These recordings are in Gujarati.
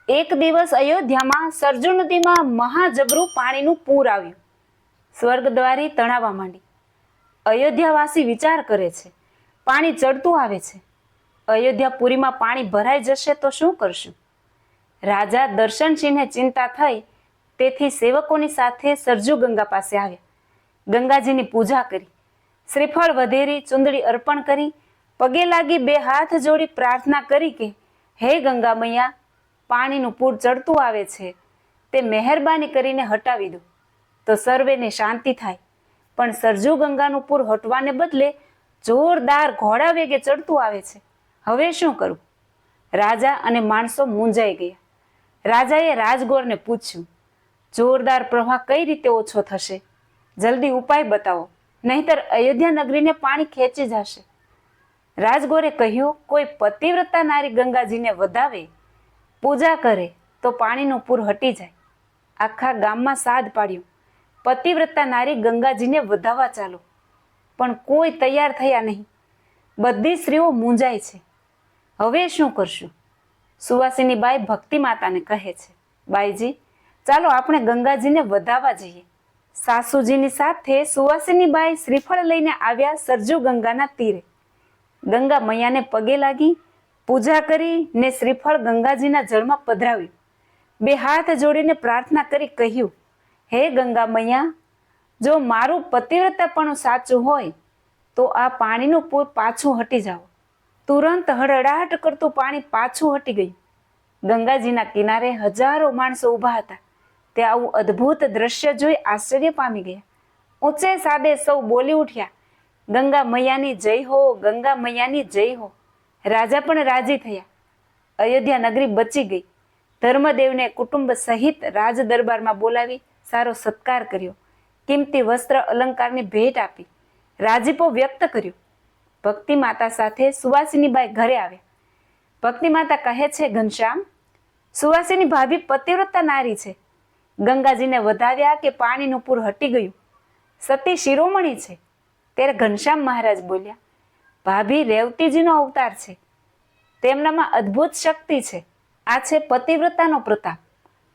એક દિવસ અયોધ્યામાં સરજુ નદીમાં મહાજબરું પાણીનું પૂર આવ્યું. સ્વર્ગદ્વારી તણાવા માંડી. અયોધ્યાવાસી વિચાર કરે છે, પાણી ચડતું આવે છે. અયોધ્યાપુરીમાં પાણી ભરાઈ જશે તો શું કરશું? રાજા દર્શનસિંહને ચિંતા થઈ, તેથી સેવકોની સાથે સરજુ ગંગા પાસે આવ્યા. ગંગાજીની પૂજા કરી, શ્રીફળ વધેરી, ચુંદડી અર્પણ કરી, પગે લાગી બે હાથ જોડી પ્રાર્થના કરી કે હે ગંગા મૈયા, પાણીનું પૂર ચડતું આવે છે, તે મહેરબાની કરીને હટાવી દો તો સર્વેને શાંતિ થાય. પણ સરજુ ગંગાનું પૂર હટવાને બદલે જોરદાર ઘોડા વેગે ચડતું આવે છે. હવે શું કરવું? રાજા અને માણસો મૂંઝાઈ ગયા. રાજાએ રાજગોરને પૂછ્યું, જોરદાર પ્રવાહ કઈ રીતે ઓછો થશે? જલ્દી ઉપાય બતાવો, નહીતર અયોધ્યા નગરીને પાણી ખેંચી જશે. રાજગોરે કહ્યું, કોઈ પતિવ્રતા નારી ગંગાજીને વધાવે, પૂજા કરે તો પાણીનું પૂર હટી જાય. આખા ગામમાં સાદ પાડ્યું, પતિવ્રતા નારી ગંગાજીને વધાવવા ચાલો. પણ કોઈ તૈયાર થયા નહીં. બધી સ્ત્રીઓ મૂંઝાય છે. હવે શું કરશું? સુવાસિની બાઈ ભક્તિ માતાને કહે છે, બાઈજી, ચાલો આપણે ગંગાજીને વધાવવા જઈએ. સાસુજીની સાથે સુવાસિની બાઈ શ્રીફળ લઈને આવ્યા સરજુ ગંગાના તીરે. ગંગા મૈયાને પગે લાગી, પૂજા કરી ને શ્રીફળ ગંગાજીના જળમાં પધરાવ્યું. બે હાથ જોડીને પ્રાર્થના કરી કહ્યું, હે ગંગા મૈયા, જો મારું પતિવ્રતાપણું સાચું હોય તો આ પાણીનું પૂર પાછું હટી જાઓ. તુરંત હળહળાટ કરતું પાણી પાછું હટી ગયું. ગંગાજીના કિનારે હજારો માણસો ઊભા હતા. તે આવું અદ્ભુત દ્રશ્ય જોઈ આશ્ચર્ય પામી ગયા. ઊંચે સાદે સૌ બોલી ઉઠ્યા, ગંગા મૈયાની જય હો, ગંગા મૈયાની જય હો. રાજા પણ રાજી થયા. અયોધ્યા નગરી બચી ગઈ. ધર્મદેવને કુટુંબ સહિત રાજ દરબારમાં બોલાવી સારો સત્કાર કર્યો. કિંમતી વસ્ત્ર અલંકારની ભેટ આપી. રાજીપો વ્યક્ત કર્યો. ભક્તિ માતા સાથે સુવાસિની બાઈ ઘરે આવ્યા. ભક્તિ માતા કહે છે, ઘનશ્યામ, સુવાસિની ભાભી પતિવ્રતા નારી છે. ગંગાજીને વધાવ્યા કે પાણીનું પૂર હટી ગયું. સતી શિરોમણી છે. ત્યારે ઘનશ્યામ મહારાજ બોલ્યા, ભાભી રેવતીજીનો અવતાર છે. તેમનામાં અદ્ભુત શક્તિ છે. આ છે પતિવ્રતાનો પ્રતાપ.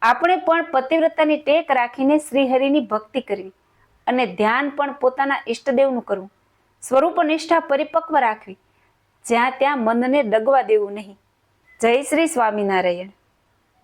આપણે પણ પતિવ્રતાની ટેક રાખીને શ્રીહરિની ભક્તિ કરવી અને ધ્યાન પણ પોતાના ઈષ્ટદેવનું કરવું. સ્વરૂપ નિષ્ઠા પરિપક્વ રાખવી. જ્યાં ત્યાં મનને ડગવા દેવું નહીં. જય શ્રી સ્વામિનારાયણ.